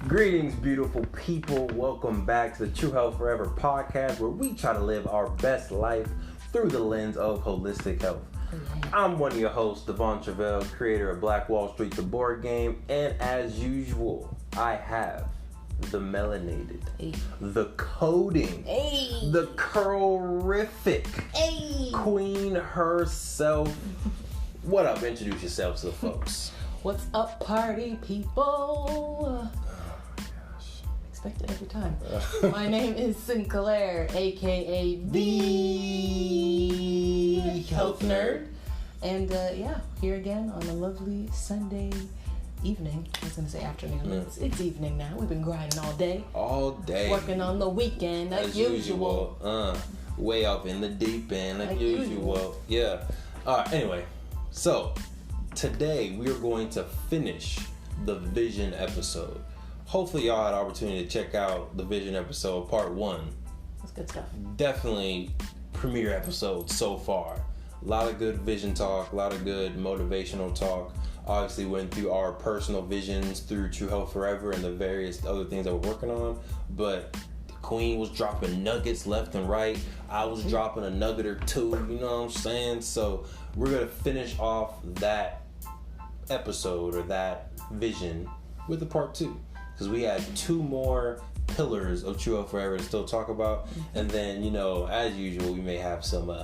Greetings, beautiful people. Welcome back to the True Health Forever podcast, where we try to live our best life through the lens of holistic health. I'm one of your hosts, Devon Travell, creator of Black Wall Street, the board game, and as usual, I have the melanated, the coding, the curl-rific queen herself. What up? Introduce yourself to the folks. What's up, party people? Expect it every time. My name is Sinclair, aka the Health Nerd. And here again on a lovely Sunday evening. I was going to say afternoon. It's evening now. We've been grinding all day. All day. Working on the weekend as usual. Way up in the deep end like usual. Yeah. Alright, anyway. So, today we are going to finish the Vision episode. Hopefully y'all had an opportunity to check out the Vision episode, part 1. That's good stuff. Definitely premiere episode so far. A lot of good vision talk, a lot of good motivational talk. Obviously went through our personal visions through True Health Forever and the various other things that we're working on. But the Queen was dropping nuggets left and right. I was dropping a nugget or two, you know what I'm saying? So we're going to finish off that episode or that vision with the part 2. Because we had 2 more pillars of True Health Forever to still talk about. And then, you know, as usual, we may have some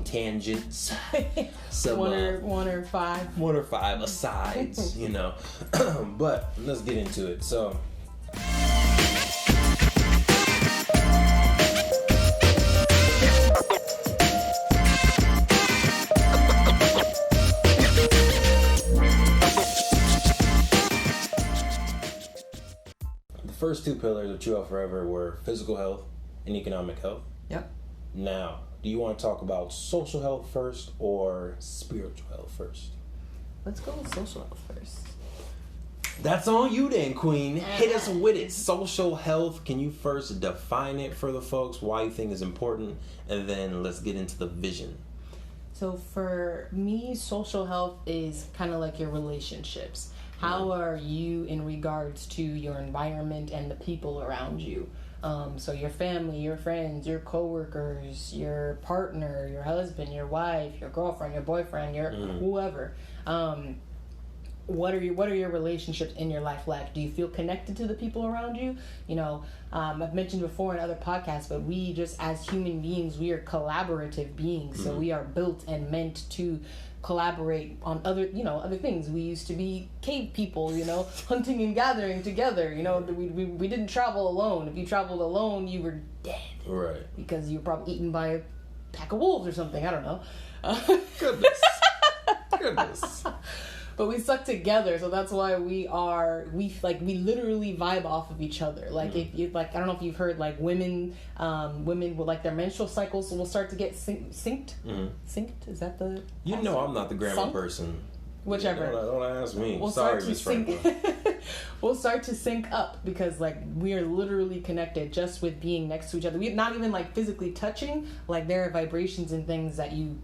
tangents. Some one or five. 1 or 5 asides, you know. But let's get into it. So first 2 pillars of True Health Forever were physical health and economic health. Yep. Now, do you want to talk about social health first or spiritual health first? Let's go with social health first. That's on you then, Queen. Hit us with it. Social health, can you first define it for the folks, why you think it's important, and then let's get into the vision. So for me, social health is kind of like your relationships. How are you in regards to your environment and the people around you? So your family, your friends, your coworkers, your partner, your husband, your wife, your girlfriend, your boyfriend, your whoever. What are your relationships in your life like? Do you feel connected to the people around you? You know, I've mentioned before in other podcasts, but we just as human beings, we are collaborative beings. So we are built and meant to collaborate on other things. We used to be cave people, hunting and gathering together. We didn't travel alone. If you traveled alone, you were dead. Right. Because you were probably eaten by a pack of wolves or something. I don't know. Goodness. But we stuck together, so that's why we literally vibe off of each other. Like if you I don't know if you've heard women will their menstrual cycles will start to get synced. Synced, is that the? I'm not the grammar person. Whichever. Don't ask me. Sorry, Miss Franklin. We'll start to sync up because we are literally connected just with being next to each other. We're not even physically touching. There are vibrations and things that you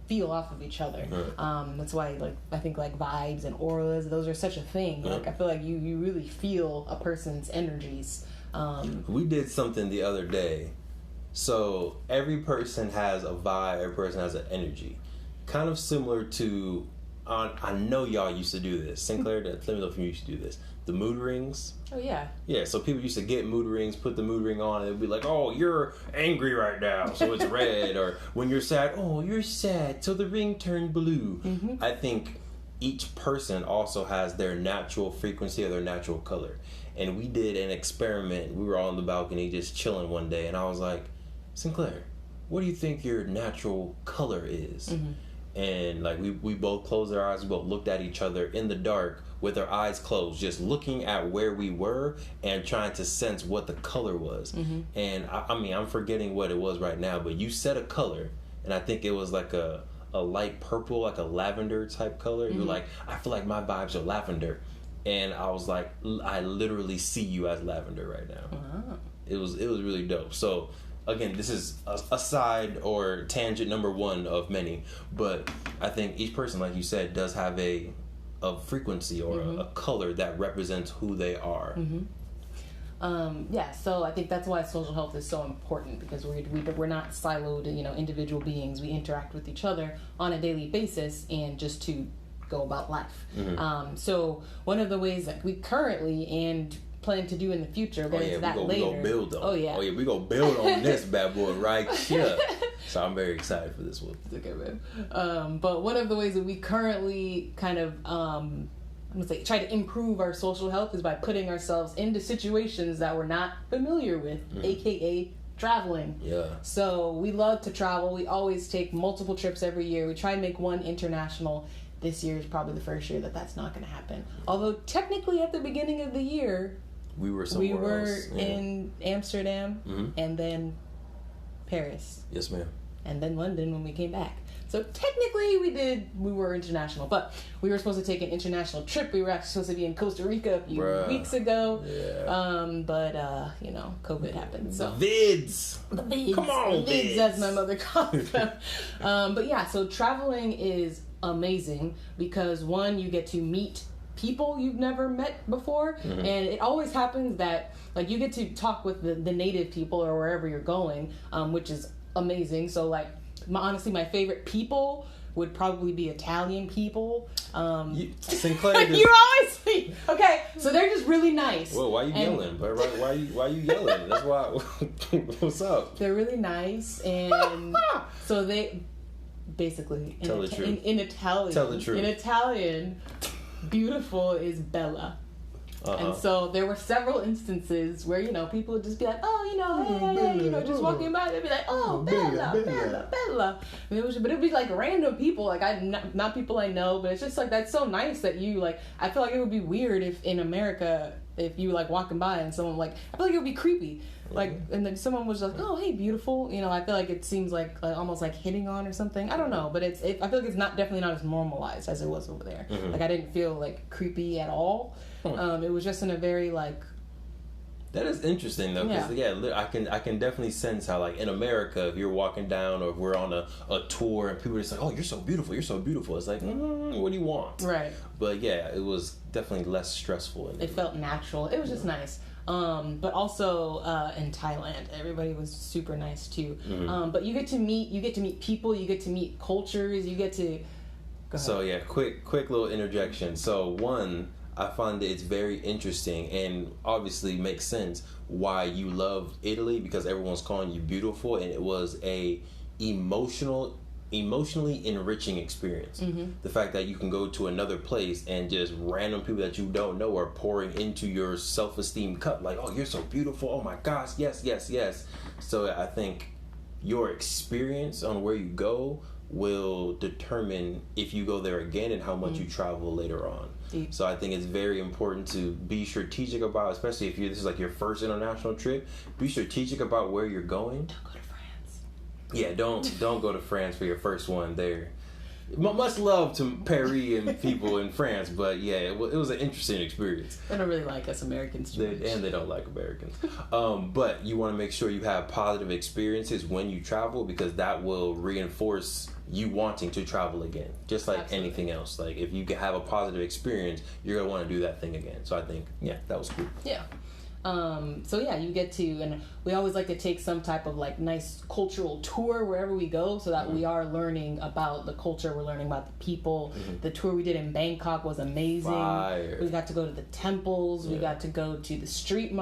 feel off of each other. Right. That's why I think vibes and auras, those are such a thing. I feel like you really feel a person's energies. We did something the other day. So every person has a vibe, every person has an energy. Kind of similar to I know y'all used to do this. Sinclair, let me know if you used to do this. The mood rings. Oh, yeah. Yeah, so people used to get mood rings, put the mood ring on, and it would be like, oh, you're angry right now, so it's red. Or when you're sad, oh, you're sad, so the ring turned blue. I think each person also has their natural frequency or their natural color. And we did an experiment. We were on the balcony just chilling one day, and I was like, Sinclair, what do you think your natural color is? And we both closed our eyes, we both looked at each other in the dark with our eyes closed, just looking at where we were and trying to sense what the color was. And I'm forgetting what it was right now, but you said a color, and I think it was a light purple, like a lavender type color. You're like, I feel like my vibes are lavender. And I was like, I literally see you as lavender right now. Wow. It was really dope. So again, this is a side or tangent number 1 of many, but I think each person, like you said, does have a frequency or a color that represents who they are. So I think that's why social health is so important, because we're not siloed, individual beings. We interact with each other on a daily basis and just to go about life. So one of the ways that we currently and plan to do in the future, later. We gonna build on. We gonna build on this bad boy right here. So I'm very excited for this one. Okay, man. But one of the ways that we currently kind of try to improve our social health is by putting ourselves into situations that we're not familiar with, aka traveling. Yeah. So we love to travel. We always take multiple trips every year. We try and make one international. This year is probably the first year that's not going to happen. Although technically at the beginning of the year, we were somewhere else. In Amsterdam and then Paris. Yes, ma'am. And then London when we came back. So technically we were international, but we were supposed to take an international trip. We were actually supposed to be in Costa Rica a few weeks ago. Yeah. But COVID happened. So the vids. Come on, vids, as my mother calls them. But yeah, so traveling is amazing because one, you get to meet people you've never met before, and it always happens that like you get to talk with the native people or wherever you're going, which is amazing. So like honestly, my favorite people would probably be Italian people. Sinclair, you always speak. Okay, so they're just really nice. Well, why are you yelling? Why you yelling? That's why. What's up? They're really nice, and so they basically tell the truth. In Italian. Tell the truth. In Italian, beautiful is bella. And so there were several instances where, people would just be like, hey, just walking by, they'd be like, oh, Bella. And but it'd be like random people, like not people I know, but it's just like, that's so nice that you, like, I feel like it would be weird if in America, if you like walking by and someone like, I feel like it would be creepy. Like, and then someone was like, oh, hey, beautiful. I feel like it seems like almost like hitting on or something. I don't know, but I feel like it's definitely not as normalized as it was over there. Like, I didn't feel like creepy at all. It was just in a very like. That is interesting though, because I can definitely sense how like in America, if you're walking down or if we're on a tour and people are just like, oh, you're so beautiful, it's like, what do you want? Right. But yeah, it was definitely less stressful. It felt natural. It was just nice. But also in Thailand, everybody was super nice too. But you get to meet people, you get to meet cultures, you get to. Go ahead. So yeah, quick little interjection. So one, I find that it's very interesting and obviously makes sense why you love Italy, because everyone's calling you beautiful, and it was a emotionally enriching experience. The fact that you can go to another place and just random people that you don't know are pouring into your self-esteem cup like, oh, you're so beautiful, oh my gosh, yes. So I think your experience on where you go will determine if you go there again and how much you travel later on. So I think it's very important to be strategic about, especially if this is like your first international trip, be strategic about where you're going. Don't go to France. Yeah, don't go to France for your first one there. Much love to Paris and people in France, but yeah, it was an interesting experience. They don't really like us Americans too much. And they don't like Americans. But you want to make sure you have positive experiences when you travel, because that will reinforce you wanting to travel again. Just like anything else. Like if you have a positive experience, you're going to want to do that thing again. So I think, that was cool. Yeah. So yeah, you get to, and we always like to take some type of like nice cultural tour wherever we go, so that we are learning about the culture, we're learning about the people. The tour we did in Bangkok was amazing. Fire. We got to go to the temples, we got to go to the street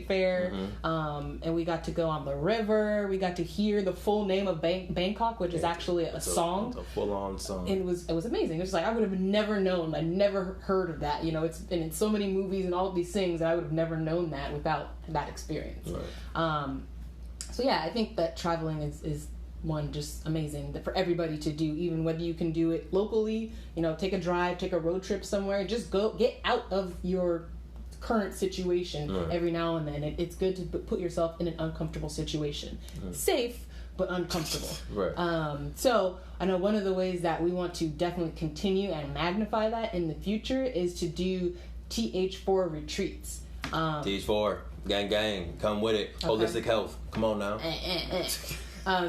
fair, and we got to go on the river, we got to hear the full name of Bangkok, which is actually a song. It's a full-on song. And it was amazing. It was like, I would have never known, I never heard of that. It's been in so many movies and all of these things, and I would have never known that without that experience. Right. So yeah, I think that traveling is one, just amazing for everybody to do, even whether you can do it locally, take a drive, take a road trip somewhere, just get out of your current situation every now and then. It's good to put yourself in an uncomfortable situation. Safe, but uncomfortable. Right. So I know one of the ways that we want to definitely continue and magnify that in the future is to do TH4 retreats. TH4, gang, come with it. Okay. Holistic health, come on now.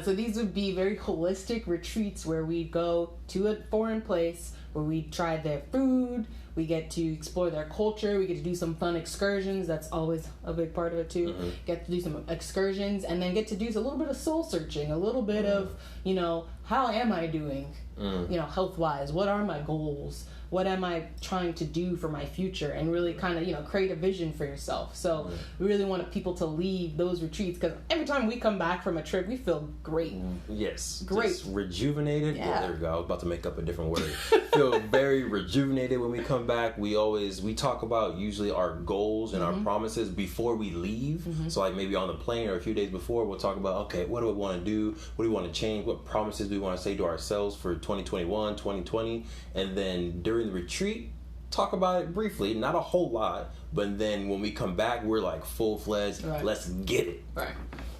So these would be very holistic retreats where we go to a foreign place, where we try their food, we get to explore their culture, we get to do some fun excursions. That's always a big part of it too. Get to do some excursions, and then get to do a little bit of soul searching, a little bit of, you know, how am I doing, you know, health wise? What are my goals? What am I trying to do for my future? And really kind of, you know, create a vision for yourself. So we really want people to leave those retreats, because every time we come back from a trip, we feel great. Yes. Great. Just rejuvenated. Yeah. There we go. I was about to make up a different word. Feel very rejuvenated when we come back. We talk about usually our goals and our promises before we leave. So like maybe on the plane or a few days before, we'll talk about, okay, what do we want to do? What do we want to change? What promises do we want to say to ourselves for 2021, 2020? And then during the retreat, talk about it briefly, not a whole lot, but then when we come back, we're like full-fledged, let's get it. Right.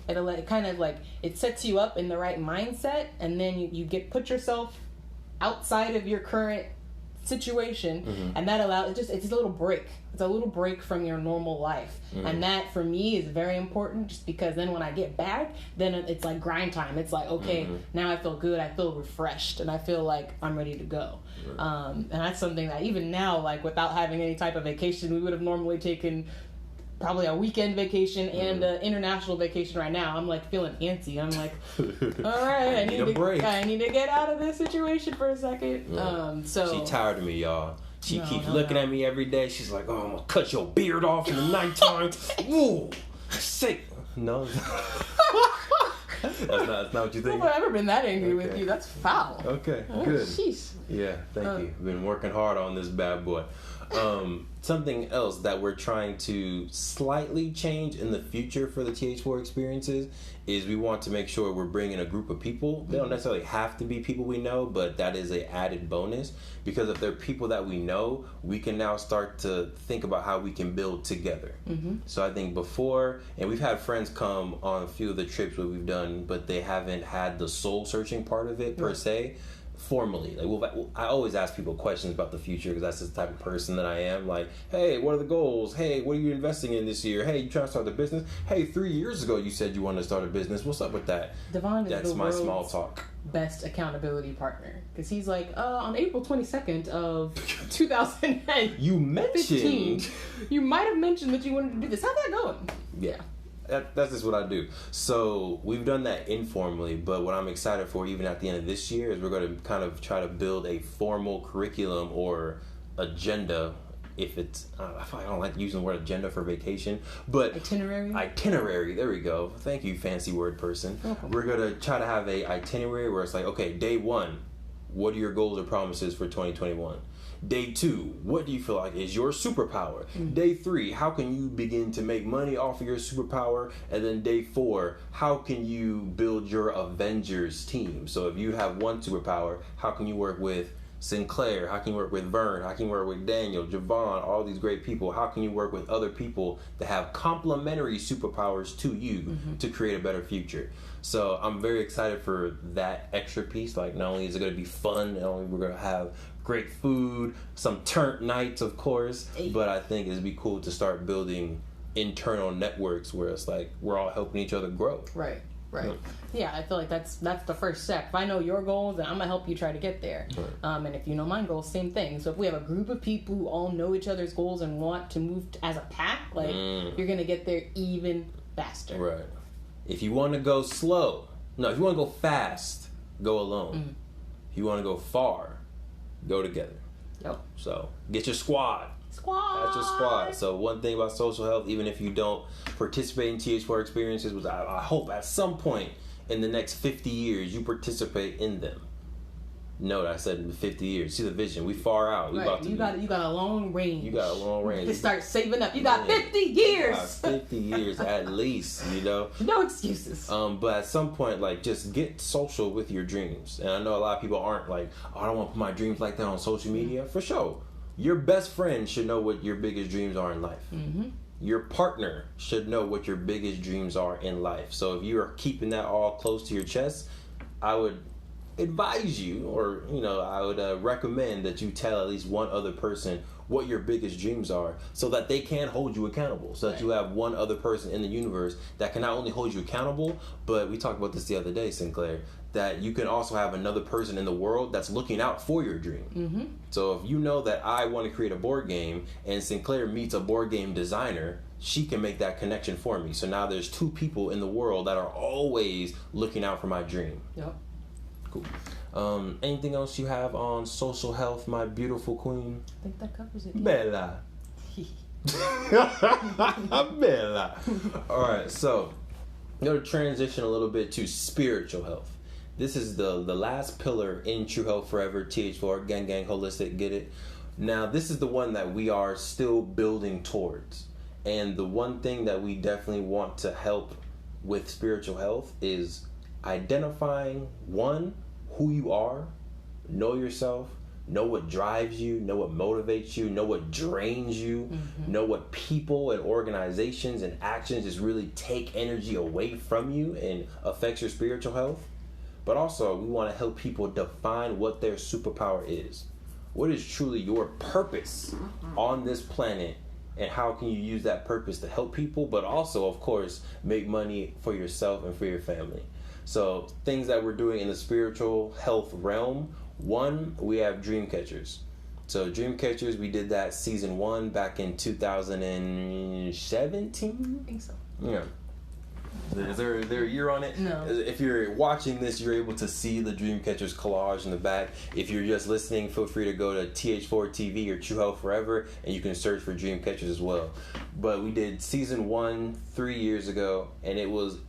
It'll kind of like, it sets you up in the right mindset, and then you put yourself outside of your current situation, and that allows, it's a little break. It's a little break from your normal life. And that for me is very important, just because then when I get back, then it's like grind time. It's like, okay, now I feel good, I feel refreshed, and I feel like I'm ready to go. And that's something that even now, like without having any type of vacation, we would have normally taken probably a weekend vacation and an international vacation. Right now I'm like feeling antsy. I'm like, all right, I need to get out of this situation for a second. So she tired of me, y'all. She keeps looking at me every day. She's like, oh, I'm gonna cut your beard off in the nighttime. Ooh, sick. No. That's not what you think. I've never been that angry with you. That's foul. Okay, good. Sheesh. Yeah, thank you. Been working hard on this bad boy. Something else that we're trying to slightly change in the future for the TH4 experiences is we want to make sure we're bringing a group of people. They don't necessarily have to be people we know, but that is an added bonus, because if they're people that we know, we can now start to think about how we can build together. So I think before, and we've had friends come on a few of the trips that we've done, but they haven't had the soul searching part of it per se. Formally, like I always ask people questions about the future, because that's the type of person that I am. Like, hey, what are the goals? Hey, what are you investing in this year? Hey, you trying to start a business? Hey, 3 years ago you said you wanted to start a business. What's up with that? Devon is that's the my world's small talk. Best accountability partner, because he's like, on April 22nd of 2015, you mentioned you might have mentioned that you wanted to do this. How's that going? Yeah. That's just what I do. So we've done that informally, but what I'm excited for even at the end of this year is we're going to kind of try to build a formal curriculum or agenda. If it's, I don't like using the word agenda for vacation, but itinerary, there we go. Thank you, fancy word person. We're going to try to have a itinerary where it's like, okay, day 1, what are your goals or promises for 2021? Day 2, what do you feel like is your superpower? Day 3, how can you begin to make money off of your superpower? And then day 4, how can you build your Avengers team? So if you have one superpower, how can you work with Sinclair? How can you work with Vern? How can you work with Daniel, Javon, all these great people? How can you work with other people that have complementary superpowers to you to create a better future? So I'm very excited for that extra piece. Like, not only is it going to be fun, not only we're going to have great food, some turnt nights, of course, but I think it'd be cool to start building internal networks where it's like we're all helping each other grow. Right. Yeah, I feel like that's the first step. If I know your goals, then I'm gonna help you try to get there. And if you know my goals, same thing. So if we have a group of people who all know each other's goals and want to move as a pack, like you're gonna get there even faster. Right. If you want to go slow, if you want to go fast, go alone. If you want to go far, go together. Yep. So get your squad. That's your squad. So one thing about social health, even if you don't participate in TH4 experiences, which I hope at some point in the next 50 years you participate in them. Note, I said in 50 years. See the vision. We far out. We about to you got a long range. You got a long range. You start saving up. You got 50 years. You got 50 years at least, No excuses. But at some point, like, just get social with your dreams. And I know a lot of people aren't like, I don't want to put my dreams like that on social media. For sure. Your best friend should know what your biggest dreams are in life. Your partner should know what your biggest dreams are in life. So if you are keeping that all close to your chest, I would advise you, or I would recommend that you tell at least one other person what your biggest dreams are, so that they can hold you accountable, so that you have one other person in the universe that can not only hold you accountable, but we talked about this the other day, Sinclair, that you can also have another person in the world that's looking out for your dream. So if you know that I want to create a board game and Sinclair meets a board game designer, she can make that connection for me. So now there's two people in the world that are always looking out for my dream. Yep. Cool. Anything else you have on social health, my beautiful queen? I think that covers it. Bella. Bella. All right, so I'm going to transition a little bit to spiritual health. This is the last pillar in True Health Forever, TH4, gang, holistic, get it? Now, this is the one that we are still building towards. And the one thing that we definitely want to help with spiritual health is identifying, one, who you are, know yourself, know what drives you, know what motivates you, know what drains you, know what people and organizations and actions just really take energy away from you and affects your spiritual health. But also, we want to help people define what their superpower is. What is truly your purpose on this planet, and how can you use that purpose to help people, but also, of course, make money for yourself and for your family. So things that we're doing in the spiritual health realm, one, we have Dream Catchers. So Dream Catchers, we did that season 1 back in 2017? I think so. Yeah. Is there a year on it? No. If you're watching this, you're able to see the Dreamcatchers collage in the back. If you're just listening, feel free to go to TH4 TV or True Health Forever, and you can search for Dreamcatchers as well. But we did season 1 3 years ago, and it was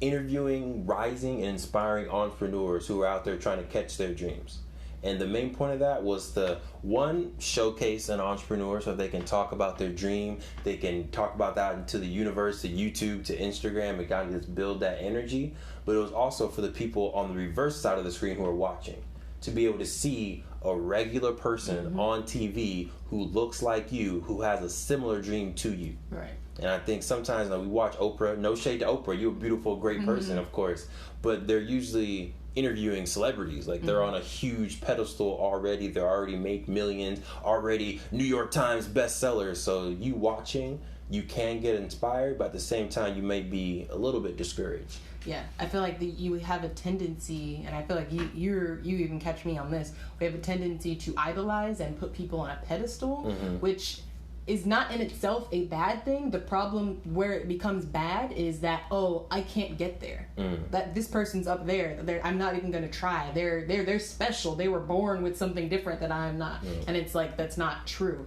interviewing rising and inspiring entrepreneurs who are out there trying to catch their dreams. And the main point of that was to, one, showcase an entrepreneur so they can talk about their dream. They can talk about that into the universe, to YouTube, to Instagram, and kind of just build that energy. But it was also for the people on the reverse side of the screen who are watching, to be able to see a regular person on TV who looks like you, who has a similar dream to you. Right. And I think sometimes we watch Oprah. No shade to Oprah. You're a beautiful, great person, of course. But they're usually interviewing celebrities. Like, they're on a huge pedestal already. They already make millions. Already New York Times bestsellers. So you watching, you can get inspired. But at the same time, you may be a little bit discouraged. Yeah, I feel like you have a tendency, and I feel like you even catch me on this. We have a tendency to idolize and put people on a pedestal, which is not in itself a bad thing. The problem where it becomes bad is that, oh, I can't get there. That this person's up there. I'm not even gonna try. They're special. They were born with something different that I'm not. And it's like, that's not true.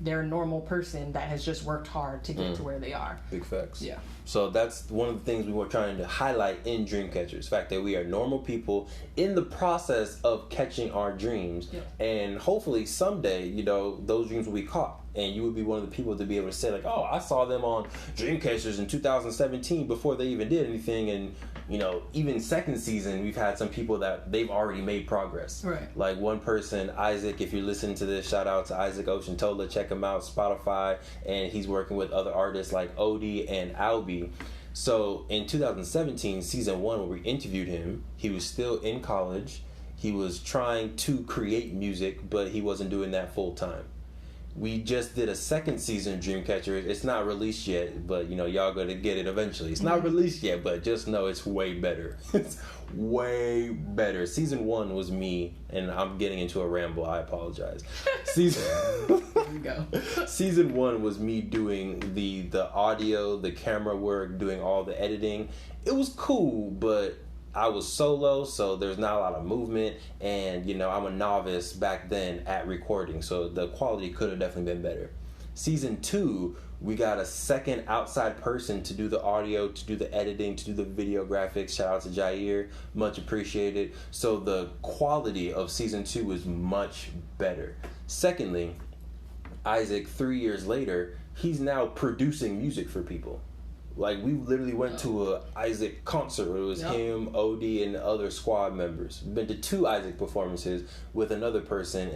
They're a normal person that has just worked hard to get to where they are. Big facts. Yeah. So that's one of the things we were trying to highlight in Dreamcatchers. The fact that we are normal people in the process of catching our dreams. And hopefully someday, those dreams will be caught. And you would be one of the people to be able to say, like, oh, I saw them on Dreamcatchers in 2017 before they even did anything. And, even second season, we've had some people that they've already made progress. Right. Like one person, Isaac, if you're listening to this, shout out to Isaac Oceantola. Check him out, Spotify. And he's working with other artists like Odie and Albie. So in 2017, season 1, when we interviewed him, he was still in college. He was trying to create music, but he wasn't doing that full time. We just did a second season of Dreamcatcher. It's not released yet, but y'all gonna get it eventually. It's not released yet, but just know it's way better. It's way better. Season 1 was me, and I'm getting into a ramble. I apologize. There we go. Season 1 was me doing the audio, the camera work, doing all the editing. It was cool, but I was solo, so there's not a lot of movement, and I'm a novice back then at recording, so the quality could have definitely been better. Season 2, we got a second outside person to do the audio, to do the editing, to do the video graphics. Shout out to Jair, much appreciated. So the quality of season 2 is much better. Secondly, Isaac, 3 years later, he's now producing music for people. Like, we literally went to a Isaac concert. It was him, Odie, and other squad members. Been to 2 Isaac performances with another person,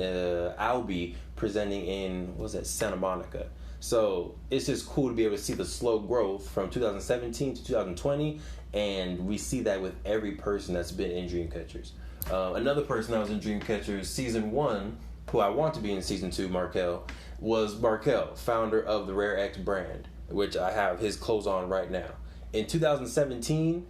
Albie, presenting in, Santa Monica. So it's just cool to be able to see the slow growth from 2017 to 2020, and we see that with every person that's been in Dreamcatchers. Another person that was in Dreamcatchers, season 1, who I want to be in season 2, Markel, was Markel, founder of the Rare X brand, which I have his clothes on right now. In 2017,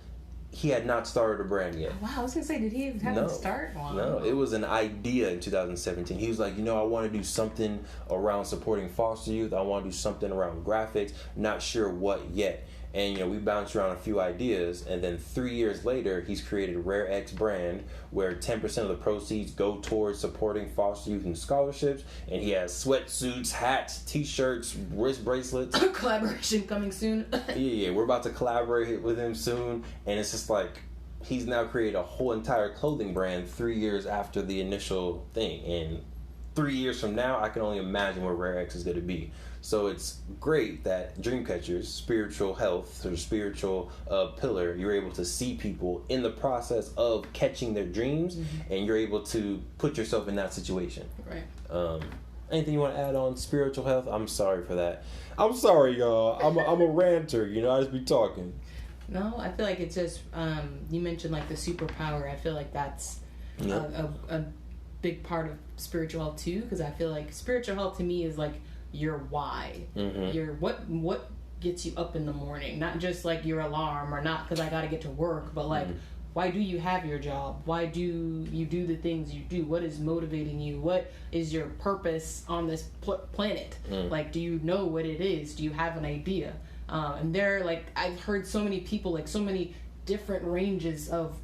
he had not started a brand yet. Wow, I was gonna say, did he even have to start one? No, it was an idea in 2017. He was like, I want to do something around supporting foster youth. I want to do something around graphics. Not sure what yet. And, we bounced around a few ideas. And then 3 years later, he's created Rare X brand, where 10% of the proceeds go towards supporting foster youth and scholarships. And he has sweatsuits, hats, t-shirts, wrist bracelets. Collaboration coming soon. Yeah, we're about to collaborate with him soon. And it's just like, he's now created a whole entire clothing brand 3 years after the initial thing. And 3 years from now, I can only imagine where Rare X is going to be. So it's great that Dreamcatcher's spiritual health or spiritual pillar, you're able to see people in the process of catching their dreams, and you're able to put yourself in that situation. Right. Anything you want to add on spiritual health? I'm sorry for that. I'm sorry, y'all. I'm a ranter. I just be talking. No, I feel like it's just, you mentioned like the superpower. I feel like that's a big part of spiritual health too, because I feel like spiritual health to me is like your why. Your what gets you up in the morning, not just like your alarm, or not because I got to get to work, but like why do you have your job? Why do you do the things you do? What is motivating you? What is your purpose on this planet? Like, do you know what it is? Do you have an idea? And there, like, I've heard so many people, like so many different ranges of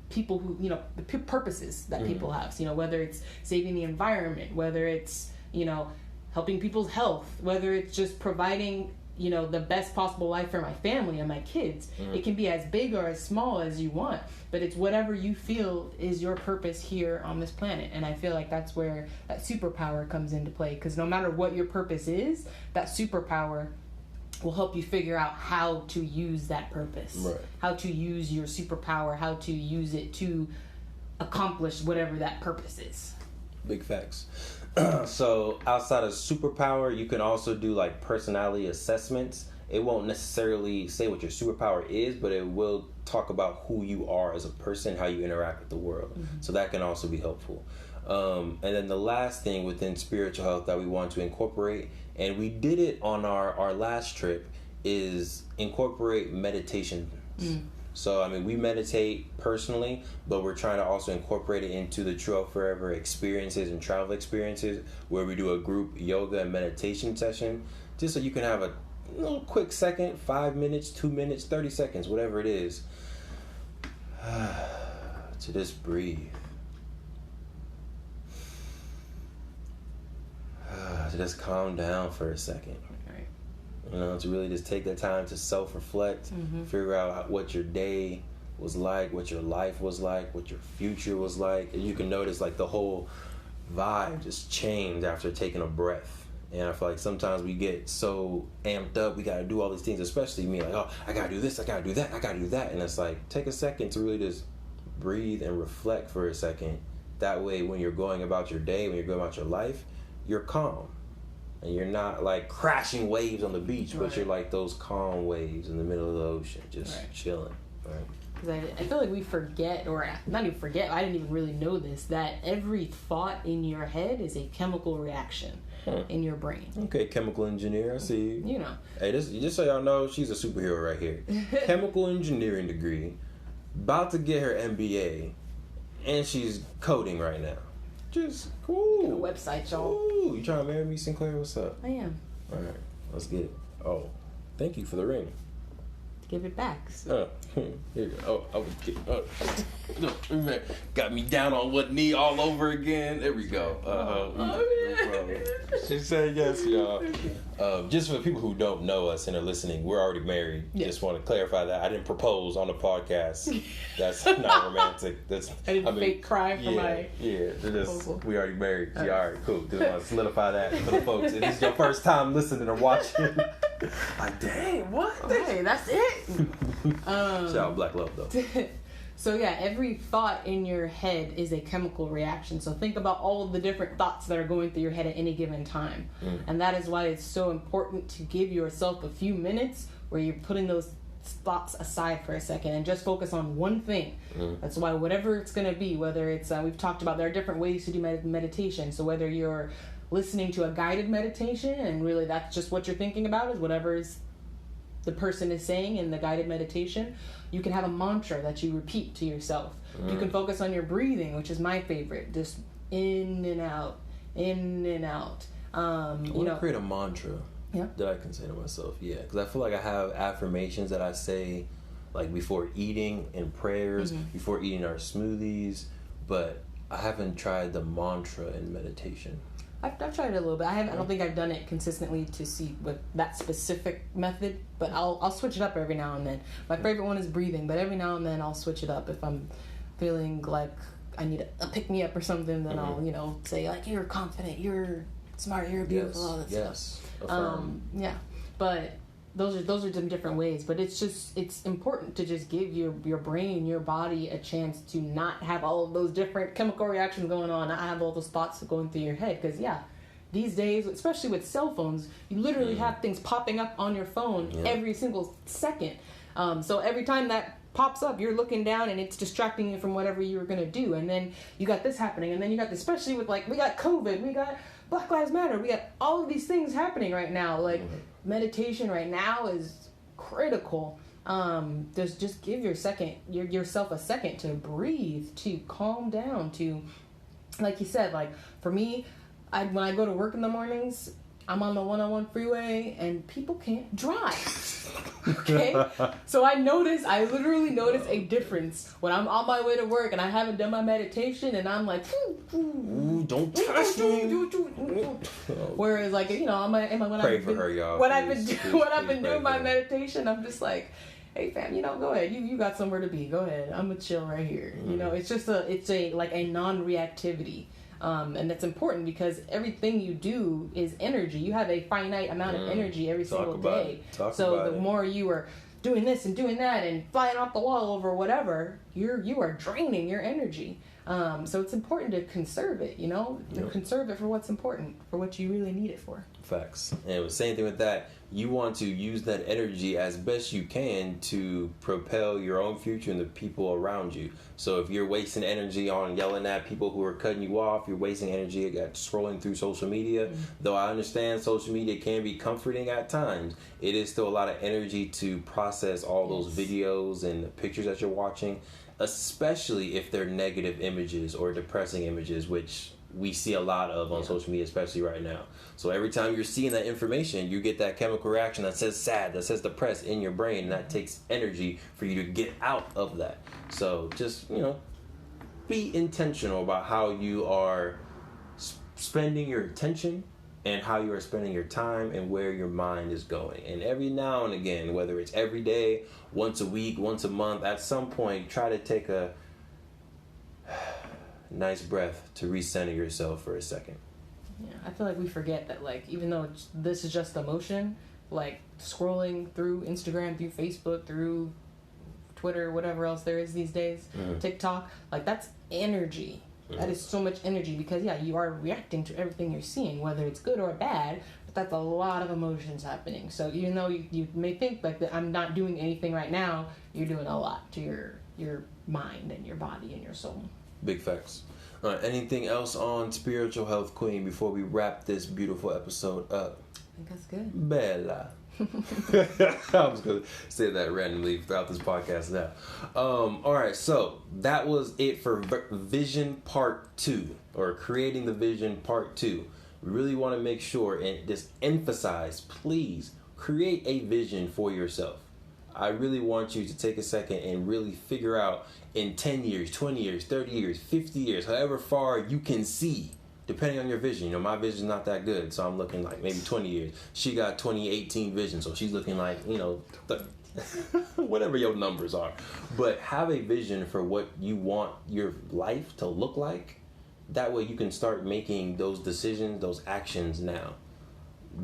people who the purposes that people have. Whether it's saving the environment, whether it's helping people's health, whether it's just providing, the best possible life for my family and my kids. It can be as big or as small as you want, but it's whatever you feel is your purpose here on this planet. And I feel like that's where that superpower comes into play, because no matter what your purpose is, that superpower will help you figure out how to use that purpose, how to use your superpower, how to use it to accomplish whatever that purpose is. Big facts. So outside of superpower, you can also do like personality assessments. It won't necessarily say what your superpower is, but it will talk about who you are as a person, how you interact with the world. So that can also be helpful. And then the last thing within spiritual health that we want to incorporate, and we did it on our last trip, is incorporate meditation. So, we meditate personally, but we're trying to also incorporate it into the True Health Forever experiences and travel experiences, where we do a group yoga and meditation session, just so you can have a little quick second, 5 minutes, 2 minutes, 30 seconds, whatever it is, to just breathe. To just calm down for a second. To really just take that time to self-reflect, figure out what your day was like, what your life was like, what your future was like. And you can notice like the whole vibe just changed after taking a breath. And I feel like sometimes we get so amped up, we got to do all these things, especially me, like, oh, I got to do this, I got to do that, I got to do that. And it's like, take a second to really just breathe and reflect for a second. That way, when you're going about your day, when you're going about your life, you're calm. And you're not like crashing waves on the beach, but you're like those calm waves in the middle of the ocean, just chilling. Because I feel like we forget, or not even forget, I didn't even really know this, that every thought in your head is a chemical reaction in your brain. Okay, chemical engineer, I see you. Hey, just so y'all know, she's a superhero right here. Chemical engineering degree, about to get her MBA, and she's coding right now. Just cool. Website, y'all. Ooh, you trying to marry me, Sinclair? What's up? I am. All right, let's get it. Oh, thank you for the ring. Give it back. Here you go. Oh, I would get. Got me down on one knee all over again. There we go. She said yes, y'all. Just for people who don't know us and are listening, we're already married. Yeah. Just want to clarify that I didn't propose on the podcast. That's not romantic. I didn't fake cry for my proposal. We already married. All right, cool. Just want to solidify that for the folks. If this is your first time listening or watching, like, dang, what? Hey, that's it. Shout out Black Love though. So yeah, every thought in your head is a chemical reaction. So think about all of the different thoughts that are going through your head at any given time. And that is why it's so important to give yourself a few minutes where you're putting those thoughts aside for a second and just focus on one thing. That's why whatever it's going to be, whether it's, we've talked about there are different ways to do meditation. So whether you're listening to a guided meditation and really that's just what you're thinking about is whatever is the person is saying in the guided meditation, you can have a mantra that you repeat to yourself. You can focus on your breathing, which is my favorite, just in and out, in and out. I want to create a mantra that I can say to myself. Yeah, because I feel like I have affirmations that I say like before eating and prayers, before eating our smoothies, but I haven't tried the mantra in meditation. I've tried it a little bit. I don't think I've done it consistently to see with that specific method, but I'll switch it up every now and then. My favorite one is breathing, but every now and then I'll switch it up if I'm feeling like I need a pick me up or something. Then I'll say like, you're confident, you're smart, you're beautiful, all that stuff. But those are some different ways. But it's important to just give your brain, your body a chance to not have all of those different chemical reactions going on, not have all those thoughts going through your head. Because these days, especially with cell phones, you literally have things popping up on your phone every single second. So every time that pops up, you're looking down and it's distracting you from whatever you were going to do. And then you got this happening, and then you got this, especially with we got COVID, we got Black Lives Matter, we got all of these things happening right now. Meditation right now is critical. Just give yourself a second to breathe, to calm down, to, like you said, for me, when I go to work in the mornings, I'm on the 101 freeway and people can't drive. Okay? So I literally notice a difference when I'm on my way to work and I haven't done my meditation and I'm like, ooh, don't touch me. Whereas when I've been doing my meditation, I'm just like, hey fam, go ahead. You got somewhere to be. Go ahead. I'm gonna chill right here. It's just a non-reactivity. And that's important because everything you do is energy. You have a finite amount of energy every single day. So the more you are doing this and doing that and flying off the wall over whatever, you are draining your energy. So it's important to conserve it, to conserve it for what's important, for what you really need it for. Facts. And the same thing with that, you want to use that energy as best you can to propel your own future and the people around you. So if you're wasting energy on yelling at people who are cutting you off, you're wasting energy at scrolling through social media. Though I understand social media can be comforting at times, it is still a lot of energy to process all those videos and the pictures that you're watching, especially if they're negative images or depressing images, which we see a lot of on social media, especially right now. So every time you're seeing that information, you get that chemical reaction that says sad, that says depressed in your brain, and that takes energy for you to get out of that. So just, be intentional about how you are spending your attention and how you are spending your time and where your mind is going. And every now and again, whether it's every day, once a week, once a month, at some point, try to take a nice breath to recenter yourself for a second. Yeah, I feel like we forget that, even though this is just emotion, scrolling through Instagram, through Facebook, through Twitter, whatever else there is these days, TikTok, that's energy. That is so much energy because, you are reacting to everything you're seeing, whether it's good or bad, but that's a lot of emotions happening. So even though you may think that I'm not doing anything right now, you're doing a lot to your mind and your body and your soul. Big facts. All right, anything else on spiritual health, Queen, before we wrap this beautiful episode up? I think that's good. Bella. I was going to say that randomly throughout this podcast now. All right, so that was it for Vision Part 2, or Creating the Vision Part 2. We really want to make sure and just emphasize, please, create a vision for yourself. I really want you to take a second and really figure out in 10 years, 20 years, 30 years, 50 years, however far you can see, depending on your vision. My vision's not that good, so I'm looking maybe 20 years. She got 2018 vision, so she's looking whatever your numbers are. But have a vision for what you want your life to look like. That way you can start making those decisions, those actions now.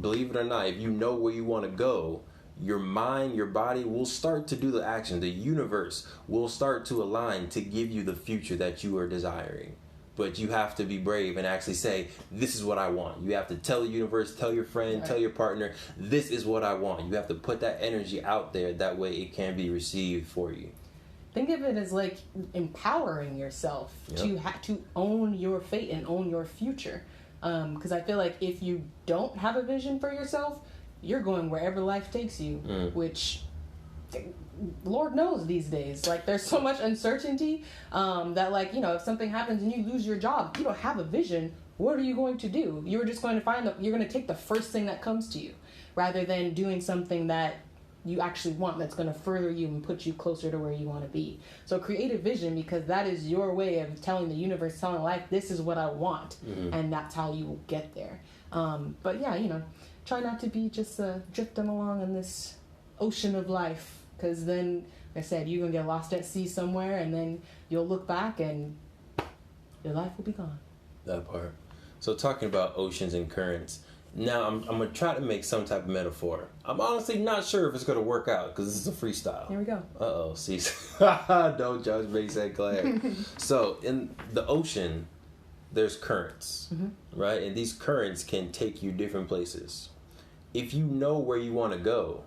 Believe it or not, if you know where you want to go, your mind, your body will start to do the action. The universe will start to align to give you the future that you are desiring. But you have to be brave and actually say, this is what I want. You have to tell the universe, tell your friend, tell your partner, this is what I want. You have to put that energy out there. That way it can be received for you. Think of it as like empowering yourself to own your fate and own your future. Because I feel like if you don't have a vision for yourself, you're going wherever life takes you, which Lord knows these days. Like, there's so much uncertainty that, like, you know, if something happens and you lose your job, you don't have a vision. What are you going to do? You're just going to you're going to take the first thing that comes to you, rather than doing something that you actually want, that's going to further you and put you closer to where you want to be. So create a vision, because that is your way of telling the universe, telling life, this is what I want, and that's how you will get there. But yeah, you know, try not to be just drifting along in this ocean of life. Because then, like I said, you're going to get lost at sea somewhere, and then you'll look back and your life will be gone. That part. So talking about oceans and currents, now I'm going to try to make some type of metaphor. I'm honestly not sure if it's going to work out, because this is a freestyle. Here we go. Uh-oh, see. Don't judge me, St. Clair. So in the ocean, there's currents, right? And these currents can take you different places. If you know where you want to go,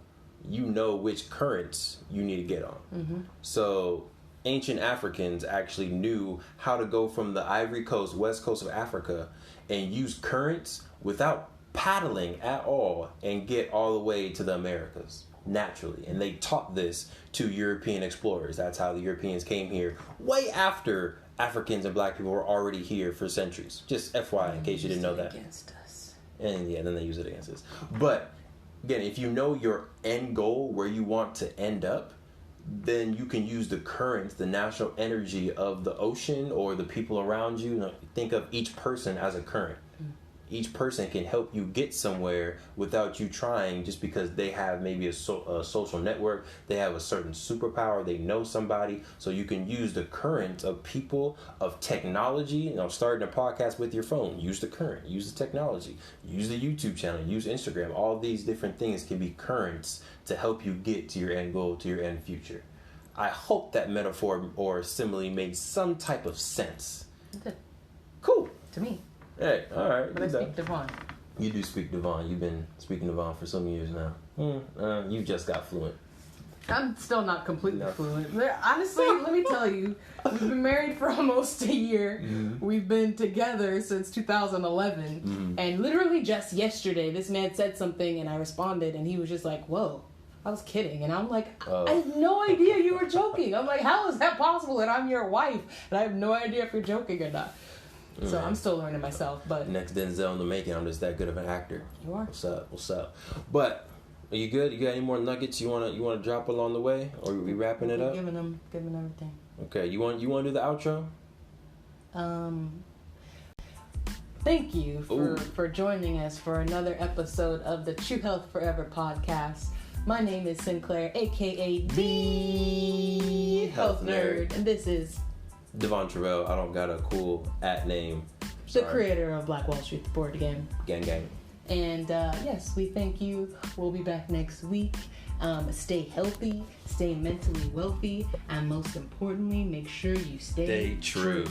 you know which currents you need to get on. So ancient Africans actually knew how to go from the Ivory Coast, west coast of Africa, and use currents without paddling at all and get all the way to the Americas naturally. And they taught this to European explorers. That's how the Europeans came here way after Africans and black people were already here for centuries. Just FYI, in case you didn't know that. Against us. And yeah, then they use it against us. But again, if you know your end goal, where you want to end up, then you can use the currents, the natural energy of the ocean or the people around you. You know, think of each person as a current. Each person can help you get somewhere without you trying, just because they have maybe a social network, they have a certain superpower, they know somebody. So you can use the current of people, of technology. You know, starting a podcast with your phone, use the current, use the technology, use the YouTube channel, use Instagram. All these different things can be currents to help you get to your end goal, to your end future. I hope that metaphor or simile made some type of sense. It did. Cool. To me. Hey, all right. But I speak Devon. You do speak Devon. You've been speaking Devon for some years now. You just got fluent. I'm still not completely fluent. Honestly, let me tell you, we've been married for almost a year. We've been together since 2011. And literally just yesterday, this man said something and I responded, and he was just like, whoa, I was kidding. And I'm like, I had no idea you were joking. I'm like, how is that possible? And I'm your wife, and I have no idea if you're joking or not. So I'm still learning myself, but next Denzel in the making. I'm just that good of an actor. You are. What's up? But are you good? You got any more nuggets you wanna drop along the way, or are we wrapping it up? Giving everything. Okay, you want to do the outro? Thank you for joining us for another episode of the True Health Forever podcast. My name is Sinclair, aka the Health Nerd, and this is Devon Terrell. I don't got a cool @name. The creator of Black Wall Street, the board game. Gang. And yes, we thank you. We'll be back next week. Stay healthy, stay mentally wealthy, and most importantly, make sure you stay true.